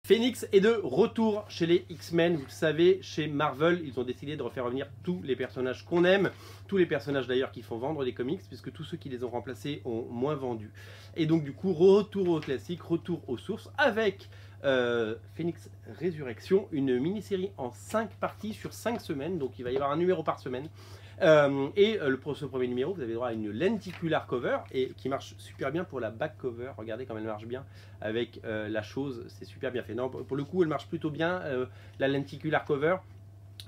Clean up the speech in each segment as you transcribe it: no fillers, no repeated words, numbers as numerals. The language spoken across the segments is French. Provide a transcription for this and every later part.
Phoenix est de retour chez les X-Men. Vous le savez, chez Marvel, ils ont décidé de refaire revenir tous les personnages qu'on aime, tous les personnages d'ailleurs qui font vendre des comics, puisque tous ceux qui les ont remplacés ont moins vendu. Et donc du coup, retour au classique, retour aux sources, avec Phoenix Résurrection, une mini-série en 5 parties sur 5 semaines, donc il va y avoir un numéro par semaine. Ce premier numéro, vous avez droit à une lenticular cover et qui marche super bien pour la back cover. Regardez comme elle marche bien avec la chose, c'est super bien fait. Non, pour le coup, elle marche plutôt bien, la lenticular cover.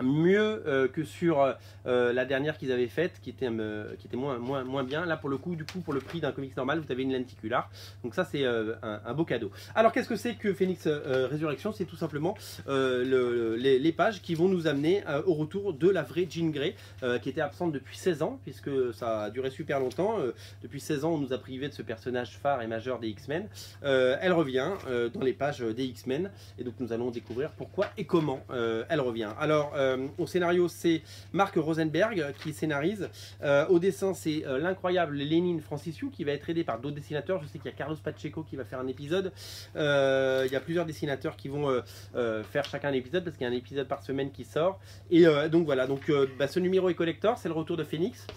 Mieux que sur la dernière qu'ils avaient faite, qui était moins bien. Là, pour le coup, pour le prix d'un comics normal, vous avez une lenticular. Donc ça, c'est un beau cadeau. Alors, qu'est-ce que c'est que Phoenix Résurrection? C'est tout simplement les pages qui vont nous amener au retour de la vraie Jean Grey, qui était absente depuis 16 ans, puisque ça a duré super longtemps. Depuis 16 ans, on nous a privé de ce personnage phare et majeur des X-Men. Elle revient dans les pages des X-Men, et donc nous allons découvrir pourquoi et comment elle revient. Alors, au scénario, c'est Mark Rosenberg qui scénarise. Au dessin, c'est l'incroyable Lénine Francissiou qui va être aidé par d'autres dessinateurs. Je sais qu'il y a Carlos Pacheco qui va faire un épisode. Il y a plusieurs dessinateurs qui vont faire chacun un épisode parce qu'il y a un épisode par semaine qui sort. Et donc voilà, ce numéro est collector, c'est le retour de Phoenix.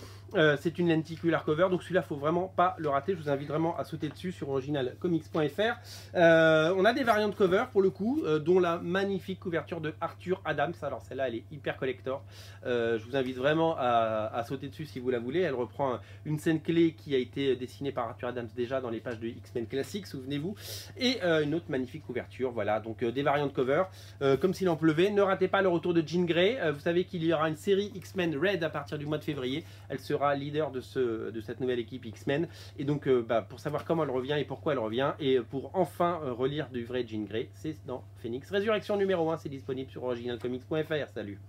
C'est une lenticular cover, donc celui-là, faut vraiment pas le rater. Je vous invite vraiment à sauter dessus sur originalcomics.fr. On a des variantes cover pour le coup, dont la magnifique couverture de Arthur Adams. Alors celle-là, elle est hyper collector. Je vous invite vraiment à sauter dessus si vous la voulez. Elle reprend une scène clé qui a été dessinée par Arthur Adams déjà dans les pages de X-Men classiques, souvenez-vous. Et une autre magnifique couverture. Voilà, donc des variantes cover, comme s'il en pleuvait. Ne ratez pas le retour de Jean Grey. Vous savez qu'il y aura une série X-Men Red à partir du mois de février. Elle sera leader de cette nouvelle équipe X-Men, et donc pour savoir comment elle revient et pourquoi elle revient, et pour enfin relire du vrai Jean Grey, c'est dans Phoenix Résurrection numéro 1, c'est disponible sur originalcomics.fr. Salut.